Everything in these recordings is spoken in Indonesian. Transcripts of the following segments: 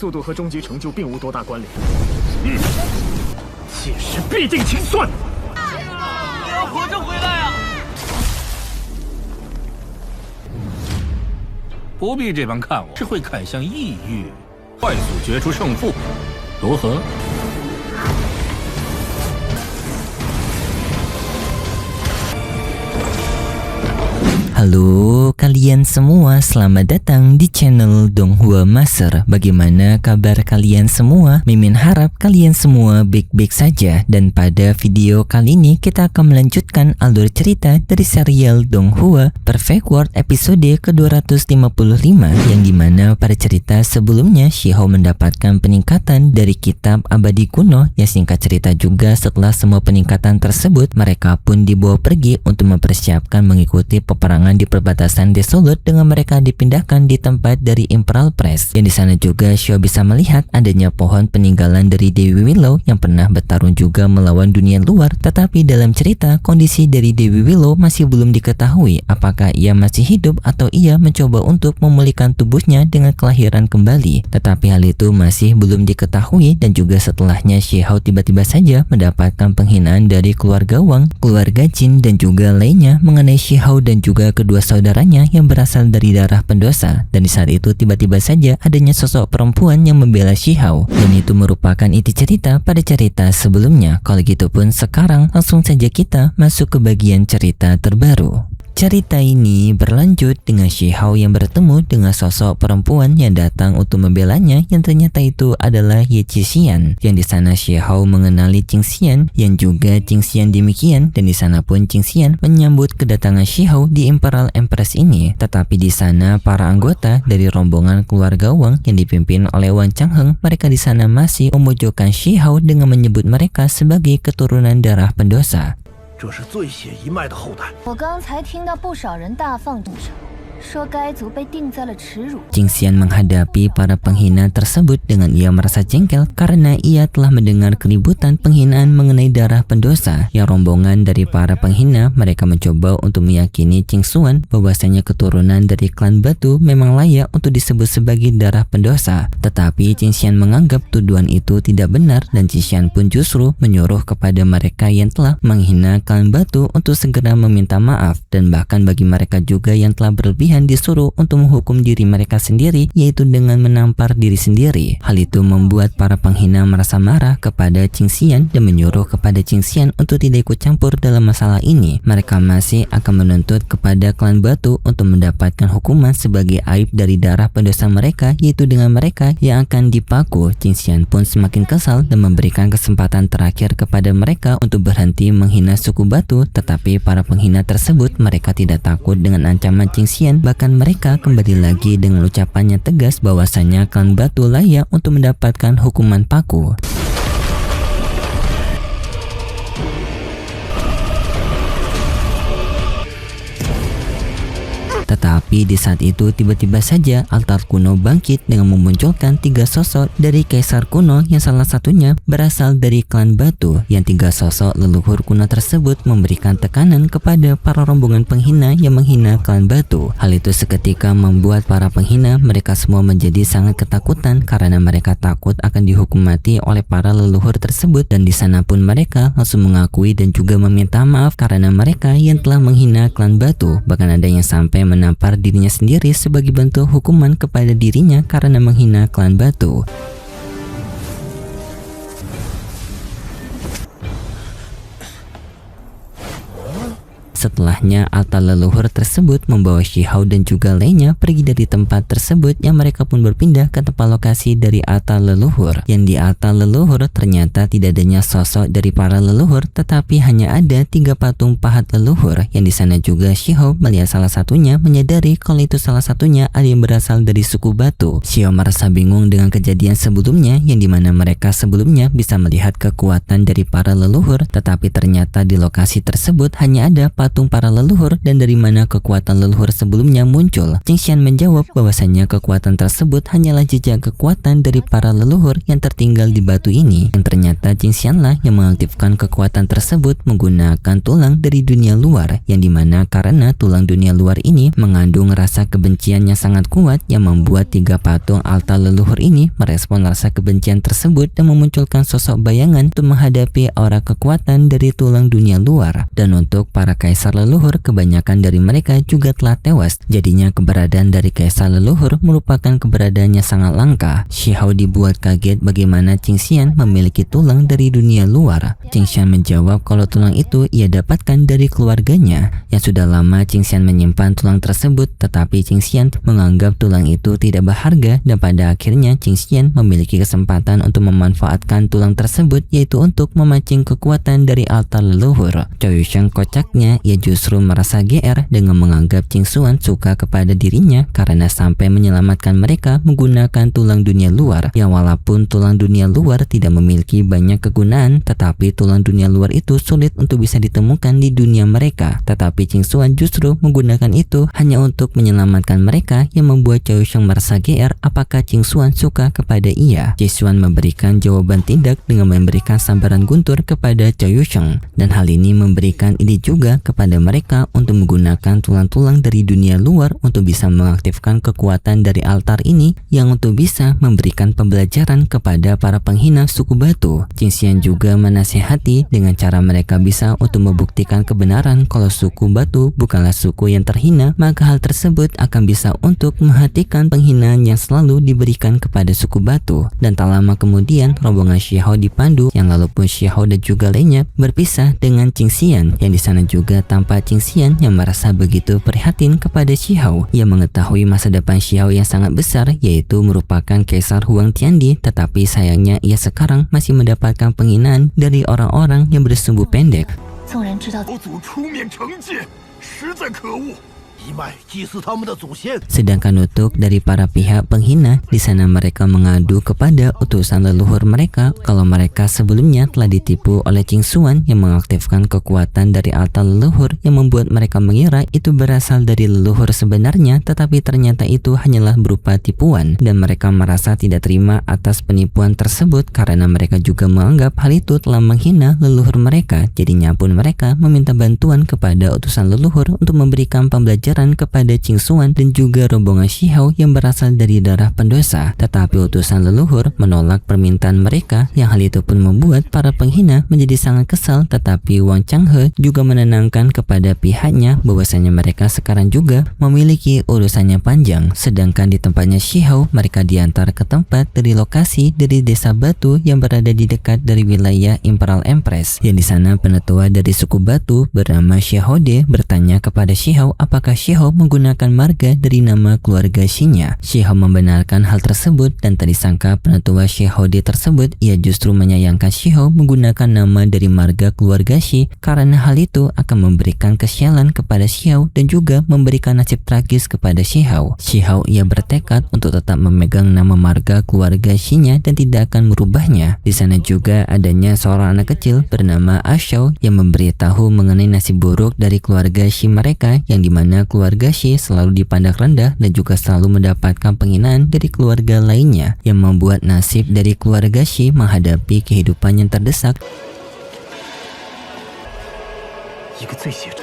速度和终极成就并无多大关联。届时必定清算。你要活着回来啊！不必这般看我，是会看向异域，快速决出胜负，如何Halo kalian semua, selamat datang di channel Donghua Master. Bagaimana kabar kalian semua? Mimin harap kalian semua baik-baik saja. Dan pada video kali ini kita akan melanjutkan alur cerita dari serial Donghua Perfect World episode ke-255, yang dimana pada cerita sebelumnya Shihou mendapatkan peningkatan dari kitab abadi kuno, yang singkat cerita juga setelah semua peningkatan tersebut mereka pun dibawa pergi untuk mempersiapkan mengikuti peperangan di perbatasan Desolate dengan mereka dipindahkan di tempat dari Imperial Press. Dan di sana juga Shihou bisa melihat adanya pohon peninggalan dari Dewi Willow yang pernah bertarung juga melawan dunia luar, tetapi dalam cerita kondisi dari Dewi Willow masih belum diketahui apakah ia masih hidup atau ia mencoba untuk memulihkan tubuhnya dengan kelahiran kembali. Tetapi hal itu masih belum diketahui, dan juga setelahnya Shihou tiba-tiba saja mendapatkan penghinaan dari keluarga Wang, keluarga Jin, dan juga lainnya mengenai Shihou dan juga kedua saudaranya yang berasal dari darah pendosa. Dan di saat itu tiba-tiba saja adanya sosok perempuan yang membela Shihou, dan itu merupakan inti cerita pada cerita sebelumnya. Kalau gitu pun sekarang langsung saja kita masuk ke bagian cerita terbaru. Cerita ini berlanjut dengan Shihou yang bertemu dengan sosok perempuan yang datang untuk membelanya, yang ternyata itu adalah Ye Qixuan. Yang di sana Shihou mengenali Qixuan, yang juga Qixuan demikian, dan di sana pun Qixuan menyambut kedatangan Shihou di Imperial Empress ini. Tetapi di sana para anggota dari rombongan keluarga Wang yang dipimpin oleh Wang Changheng, mereka di sana masih memojokkan Shihou dengan menyebut mereka sebagai keturunan darah pendosa. 这是最血一脉的后代。我刚才听到不少人大放众声，说该族被定在了耻辱。 Qixuan menghadapi para penghina tersebut dengan ia merasa jengkel karena ia telah mendengar keributan penghinaan mengenai darah pendosa. Yang rombongan dari para penghina mereka mencoba untuk meyakini Qixuan bahwasanya keturunan dari klan batu memang layak untuk disebut sebagai darah pendosa. Tetapi Qixuan menganggap tuduhan itu tidak benar, dan Qixuan pun justru menyuruh kepada mereka yang telah menghina klan batu untuk segera meminta maaf, dan bahkan bagi mereka juga yang telah berlebihan disuruh untuk menghukum diri mereka sendiri, yaitu dengan menampar diri sendiri. Hal itu membuat para penghina merasa marah kepada Qixuan dan menyuruh kepada Qixuan untuk tidak ikut campur dalam masalah ini. Mereka masih akan menuntut kepada klan batu untuk mendapatkan hukuman sebagai aib dari darah pendosa mereka, yaitu dengan mereka yang akan dipaku. Qixuan pun semakin kesal dan memberikan kesempatan terakhir kepada mereka untuk berhenti menghina suku batu. Tetapi para penghina tersebut mereka tidak takut dengan ancaman Qixuan. Bahkan mereka kembali lagi dengan ucapannya tegas bahwasanya klan batu layak untuk mendapatkan hukuman paku. Tetapi di saat itu tiba-tiba saja altar kuno bangkit dengan memunculkan tiga sosok dari kaisar kuno, yang salah satunya berasal dari klan batu. Yang tiga sosok leluhur kuno tersebut memberikan tekanan kepada para rombongan penghina yang menghina klan batu. Hal itu seketika membuat para penghina mereka semua menjadi sangat ketakutan karena mereka takut akan dihukum mati oleh para leluhur tersebut. Dan di sana pun mereka langsung mengakui dan juga meminta maaf karena mereka yang telah menghina klan batu. Bahkan ada yang sampai menampar dirinya sendiri sebagai bentuk hukuman kepada dirinya karena menghina klan batu. Setelahnya altar leluhur tersebut membawa Shihou dan juga lainnya pergi dari tempat tersebut, yang mereka pun berpindah ke tempat lokasi dari altar leluhur. Yang di altar leluhur ternyata tidak adanya sosok dari para leluhur, tetapi hanya ada tiga patung pahat leluhur. Yang di sana juga Shihou melihat salah satunya, menyadari kalau itu salah satunya ada yang berasal dari suku batu. Shihou merasa bingung dengan kejadian sebelumnya, yang dimana mereka sebelumnya bisa melihat kekuatan dari para leluhur, tetapi ternyata di lokasi tersebut hanya ada patung patung para leluhur dan dari mana kekuatan leluhur sebelumnya muncul. Qingxian menjawab bahwasanya kekuatan tersebut hanyalah jejak kekuatan dari para leluhur yang tertinggal di batu ini. Yang ternyata Qingxian lah yang mengaktifkan kekuatan tersebut menggunakan tulang dari dunia luar, yang dimana karena tulang dunia luar ini mengandung rasa kebencian yang sangat kuat yang membuat 3 patung altar leluhur ini merespon rasa kebencian tersebut dan memunculkan sosok bayangan untuk menghadapi aura kekuatan dari tulang dunia luar. Dan untuk para kaisar leluhur, kebanyakan dari mereka juga telah tewas. Jadinya keberadaan dari kaisar leluhur merupakan keberadaan yang sangat langka. Shihao dibuat kaget bagaimana Qingxian memiliki tulang dari dunia luar. Qingxian menjawab kalau tulang itu ia dapatkan dari keluarganya. Yang sudah lama Qingxian menyimpan tulang tersebut, tetapi Qingxian menganggap tulang itu tidak berharga dan pada akhirnya Qingxian memiliki kesempatan untuk memanfaatkan tulang tersebut, yaitu untuk memancing kekuatan dari altar leluhur. Chou Yusheng kocaknya, ia justru merasa GR dengan menganggap Qingxuan suka kepada dirinya karena sampai menyelamatkan mereka menggunakan tulang dunia luar, yang walaupun tulang dunia luar tidak memiliki banyak kegunaan, tetapi tulang dunia luar itu sulit untuk bisa ditemukan di dunia mereka. Tetapi Qingxuan justru menggunakan itu hanya untuk menyelamatkan mereka, yang membuat Chou Yusheng merasa GR apakah Qingxuan suka kepada ia. Qingxuan memberikan jawaban tindak dengan memberikan sambaran guntur kepada Chou Yusheng, dan hal ini memberikan ide juga kepada mereka untuk menggunakan tulang-tulang dari dunia luar untuk bisa mengaktifkan kekuatan dari altar ini, yang untuk bisa memberikan pembelajaran kepada para penghina suku batu. Qingxian juga menasihati dengan cara mereka bisa untuk membuktikan kebenaran kalau suku batu bukanlah suku yang terhina, maka hal tersebut akan bisa untuk menghentikan penghinaan yang selalu diberikan kepada suku batu. Dan tak lama kemudian rombongan Shihao dipandu, yang lalu pun Shihao dan juga lainnya berpisah dengan Qingxian, yang di sana juga tampak Qingxian yang merasa begitu prihatin kepada Shihao. Ia mengetahui masa depan Shihao yang sangat besar, yaitu merupakan Kaisar Huang Tiandi, tetapi sayangnya ia sekarang masih mendapatkan penghinaan dari orang-orang yang bersumbu pendek. 众人知道 我祖出面惩戒，实在可恶。一脉祭祀他们的祖先。 Sedangkan untuk dari para pihak penghina, di sana mereka mengadu kepada utusan leluhur mereka kalau mereka sebelumnya telah ditipu oleh Qingxuan yang mengaktifkan kekuatan dari altar leluhur, yang membuat mereka mengira itu berasal dari leluhur sebenarnya, tetapi ternyata itu hanyalah berupa tipuan, dan mereka merasa tidak terima atas penipuan tersebut karena mereka juga menganggap hal itu telah menghina leluhur mereka. Jadinya pun mereka meminta bantuan kepada utusan leluhur untuk memberikan pembelajaran kepada Qingxuan dan juga rombongan Shihao yang berasal dari darah pendosa. Tetapi utusan leluhur menolak permintaan mereka, yang hal itu pun membuat para penghina menjadi sangat kesal. Tetapi Wang Changhe juga menenangkan kepada pihaknya bahwasanya mereka sekarang juga memiliki urusannya panjang. Sedangkan di tempatnya Shihao, mereka diantar ke tempat dari lokasi dari desa batu yang berada di dekat dari wilayah Imperial Empress, yang di sana penetua dari suku batu bernama Xiahode bertanya kepada Shihao apakah Shihao menggunakan marga dari nama keluarga Shi-nya. Shihao membenarkan hal tersebut, dan tak disangka penetua Xiahode tersebut ia justru menyayangkan Shihao menggunakan nama dari marga keluarga Shi, karena hal itu akan memberikan kesialan kepada Shihao dan juga memberikan nasib tragis kepada Shihao. Shihao ia bertekad untuk tetap memegang nama marga keluarga Shi-nya dan tidak akan merubahnya. Di sana juga adanya seorang anak kecil bernama Ashao yang memberitahu mengenai nasib buruk dari keluarga Shi mereka, yang dimana keluarga Shi selalu dipandang rendah dan juga selalu mendapatkan penghinaan dari keluarga lainnya, yang membuat nasib dari keluarga Shi menghadapi kehidupan yang terdesak. 一个最写着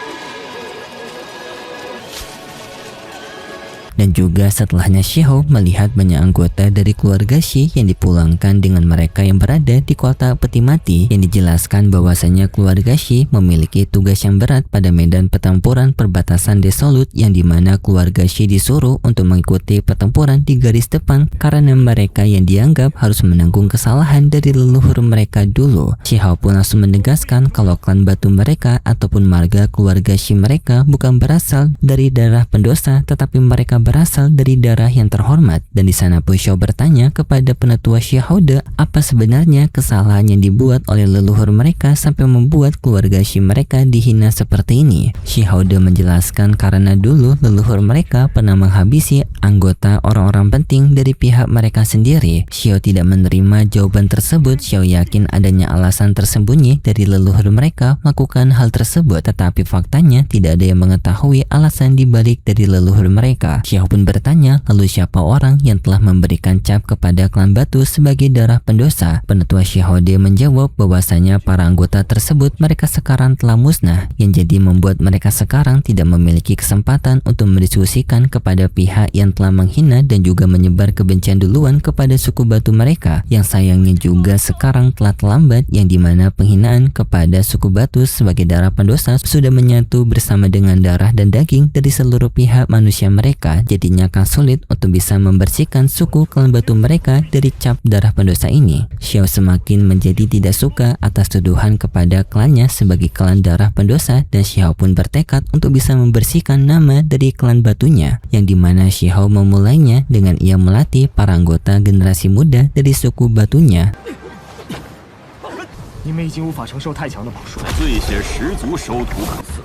Dan juga setelahnya Shihao melihat banyak anggota dari keluarga Shi yang dipulangkan dengan mereka yang berada di kota peti mati, yang dijelaskan bahwasanya keluarga Shi memiliki tugas yang berat pada medan pertempuran perbatasan Desolut, yang dimana keluarga Shi disuruh untuk mengikuti pertempuran di garis depan karena mereka yang dianggap harus menanggung kesalahan dari leluhur mereka dulu. Shihao pun langsung menegaskan kalau klan batu mereka ataupun marga keluarga Shi mereka bukan berasal dari darah pendosa, tetapi mereka berasal berasal dari darah yang terhormat, dan di sana pun Xiao bertanya kepada penetua Xiahoude apa sebenarnya kesalahan yang dibuat oleh leluhur mereka sampai membuat keluarga Xi mereka dihina seperti ini. Xiahoude menjelaskan karena dulu leluhur mereka pernah menghabisi anggota orang-orang penting dari pihak mereka sendiri. Xiao tidak menerima jawaban tersebut. Xiao yakin adanya alasan tersembunyi dari leluhur mereka melakukan hal tersebut, tetapi faktanya tidak ada yang mengetahui alasan dibalik dari leluhur mereka. Xiao pun bertanya, lalu siapa orang yang telah memberikan cap kepada klan batu sebagai darah pendosa? Penetua Xiahoude menjawab bahwasanya para anggota tersebut mereka sekarang telah musnah, yang jadi membuat mereka sekarang tidak memiliki kesempatan untuk mendiskusikan kepada pihak yang telah menghina dan juga menyebar kebencian duluan kepada suku batu mereka, yang sayangnya juga sekarang telah terlambat, yang dimana penghinaan kepada suku batu sebagai darah pendosa sudah menyatu bersama dengan darah dan daging dari seluruh pihak manusia mereka, jadinya akan sulit untuk bisa membersihkan suku klan batu mereka dari cap darah pendosa ini. Xiao semakin menjadi tidak suka atas tuduhan kepada klannya sebagai klan darah pendosa, dan Xiao pun bertekad untuk bisa membersihkan nama dari klan batunya, yang dimana Xiao memulainya dengan ia melatih para anggota generasi muda dari suku batunya. 你们已经无法承受太强的跑术，醉血十足收徒可死。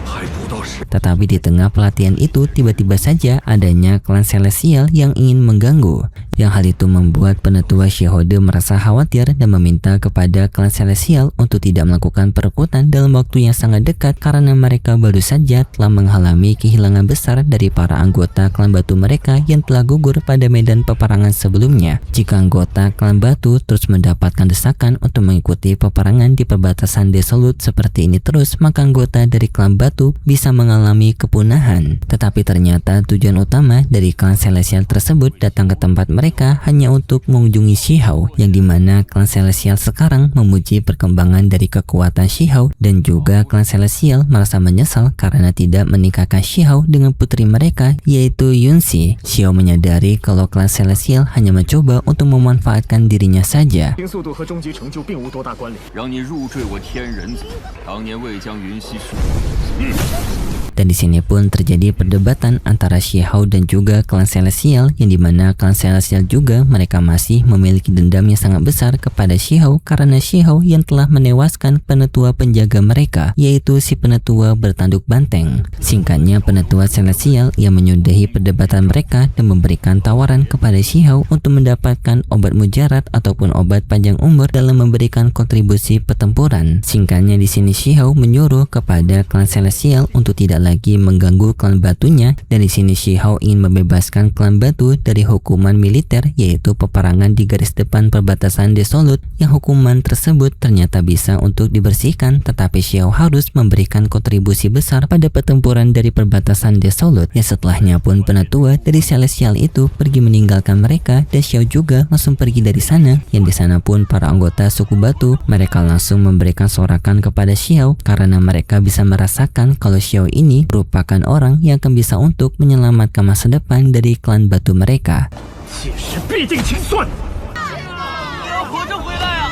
还不到时。 Tetapi di tengah pelatihan itu tiba-tiba saja adanya klan Celestial yang ingin mengganggu. Yang hal itu membuat penetua Xiahoude merasa khawatir dan meminta kepada klan Celestial untuk tidak melakukan perekrutan dalam waktu yang sangat dekat karena mereka baru saja telah mengalami kehilangan besar dari para anggota klan batu mereka yang telah gugur pada medan peperangan sebelumnya. Jika anggota klan batu terus mendapatkan desakan untuk mengikuti peperangan di perbatasan Desolate seperti ini terus, maka anggota dari klan batu bisa mengalami kepunahan. Tetapi ternyata tujuan utama dari klan Celestial tersebut datang ke tempat mereka hanya untuk mengunjungi Xiahou, yang dimana klan Celestial sekarang memuji perkembangan dari kekuatan Xiahou, dan juga klan Celestial merasa menyesal karena tidak menikahkan Xiahou dengan putri mereka yaitu Yunxi. Xiahou menyadari kalau klan Celestial hanya mencoba untuk memanfaatkan dirinya saja. 速度和终极成就并无多大关联。让你入赘我天人族，当年未将云溪数。 Dan di sini pun terjadi perdebatan antara Xiahou dan juga klan Celestial, yang dimana klan Celestial juga mereka masih memiliki dendam yang sangat besar kepada Xiahou karena Xiahou yang telah menewaskan penetua penjaga mereka, yaitu si penetua bertanduk banteng. Singkatnya, penetua Celestial yang menyudahi perdebatan mereka dan memberikan tawaran kepada Xiahou untuk mendapatkan obat mujarab ataupun obat panjang umur dalam memberikan kontribusi pertempuran. Singkatnya di sini Xiahou menyuruh kepada klan Celestial untuk tidak lagi mengganggu klan batunya, dan di sini Xiahou ingin membebaskan klan batu dari hukuman militer yaitu peperangan di garis depan perbatasan Desolate, yang hukuman tersebut ternyata bisa untuk dibersihkan, tetapi Xiahou harus memberikan kontribusi besar pada pertempuran dari perbatasan Desolate. Yang setelahnya pun penetua dari Celestial itu pergi meninggalkan mereka, dan Xiahou juga langsung pergi dari sana, yang di sana pun para anggota suku batu mereka langsung memberikan sorakan kepada Xiahou karena mereka bisa merasakan kalau Xiahou ini merupakan orang yang akan bisa untuk menyelamatkan masa depan dari klan batu mereka. 届时必定清算。你要活着回来啊！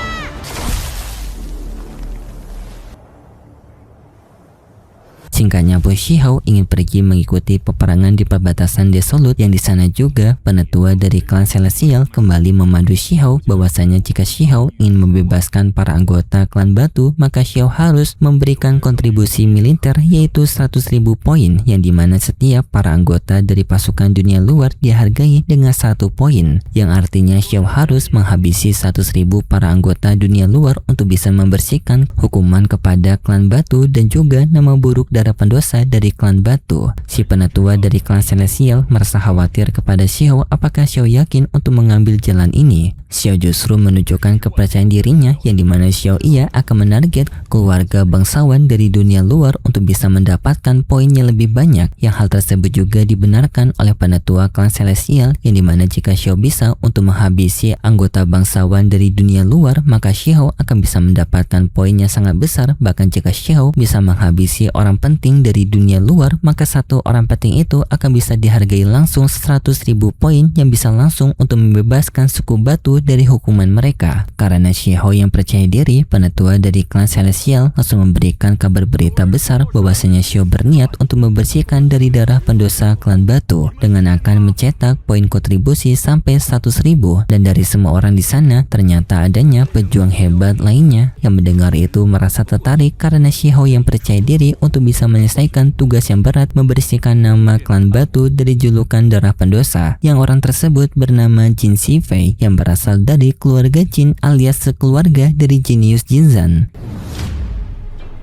Singkatnya pun Xiahou ingin pergi mengikuti peperangan di perbatasan Desolate, yang di sana juga penetua dari klan Celestial kembali memandu Xiahou bahwasanya jika Xiahou ingin membebaskan para anggota klan batu, maka Xiahou harus memberikan kontribusi militer yaitu 100.000 poin, yang dimana setiap para anggota dari pasukan dunia luar dihargai dengan 1 poin, yang artinya Xiahou harus menghabisi 100.000 para anggota dunia luar untuk bisa membersihkan hukuman kepada klan batu dan juga nama buruk darah pendosa dari klan batu. Si penetua dari klan Celestial merasa khawatir kepada Xiahou apakah Xiahou yakin untuk mengambil jalan ini. Xiahou justru menunjukkan kepercayaan dirinya, yang dimana Xiahou ia akan menarget keluarga bangsawan dari dunia luar untuk bisa mendapatkan poinnya lebih banyak, yang hal tersebut juga dibenarkan oleh penetua klan Celestial, yang dimana jika Xiahou bisa untuk menghabisi anggota bangsawan dari dunia luar, maka Xiahou akan bisa mendapatkan poinnya sangat besar. Bahkan jika Xiahou bisa menghabisi orang penting penting dari dunia luar, maka satu orang penting itu akan bisa dihargai langsung 100.000 poin yang bisa langsung untuk membebaskan suku batu dari hukuman mereka. Karena Shiho yang percaya diri, penetua dari klan Celestial langsung memberikan kabar berita besar bahwasanya Shiho berniat untuk membersihkan dari darah pendosa klan batu dengan akan mencetak poin kontribusi sampai 100.000. Dan dari semua orang di sana ternyata adanya pejuang hebat lainnya yang mendengar itu merasa tertarik karena Shiho yang percaya diri untuk bisa menyelesaikan tugas yang berat membersihkan nama klan batu dari julukan darah pendosa, yang orang tersebut bernama Jin Shifei yang berasal dari keluarga Jin alias sekeluarga dari jenius Jinzan.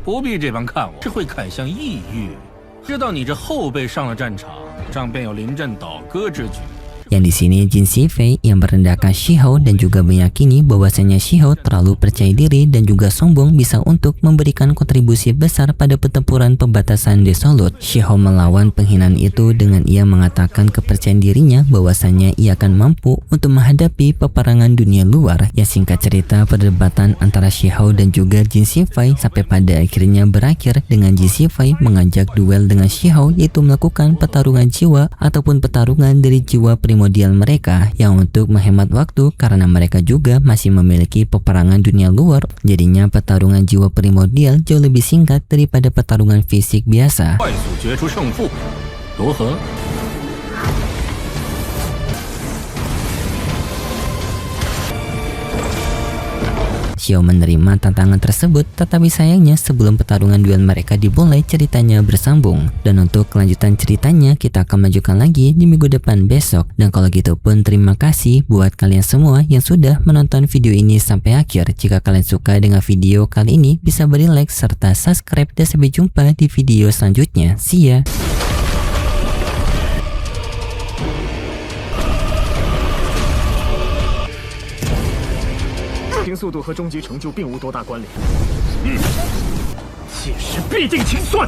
不必这般看我，是会看向异域。知道你这后辈上了战场，仗便有临阵倒戈之举。 Yang di sini Jin Shifei yang merendahkan Shiho dan juga meyakini bahwasanya Shiho terlalu percaya diri dan juga sombong bisa untuk memberikan kontribusi besar pada pertempuran pembatasan Desolut. Shiho melawan penghinaan itu dengan ia mengatakan kepercayaan dirinya bahwasanya ia akan mampu untuk menghadapi peperangan dunia luar. Yang singkat cerita, perdebatan antara Shiho dan juga Jin Shifei sampai pada akhirnya berakhir dengan Jin Shifei mengajak duel dengan Shiho, yaitu melakukan pertarungan jiwa ataupun pertarungan dari jiwa primordial mereka, yang untuk menghemat waktu karena mereka juga masih memiliki peperangan dunia luar, jadinya pertarungan jiwa primordial jauh lebih singkat daripada pertarungan fisik biasa. 快速决出胜负，如何？ Shiho menerima tantangan tersebut, tetapi sayangnya sebelum pertarungan duel mereka dimulai, ceritanya bersambung. Dan untuk kelanjutan ceritanya kita akan lanjutkan lagi di minggu depan besok. Dan kalau gitu pun terima kasih buat kalian semua yang sudah menonton video ini sampai akhir. Jika kalian suka dengan video kali ini, bisa beri like serta subscribe, dan sampai jumpa di video selanjutnya. See ya! 速度和终极成就并无多大关联。届时必定清算。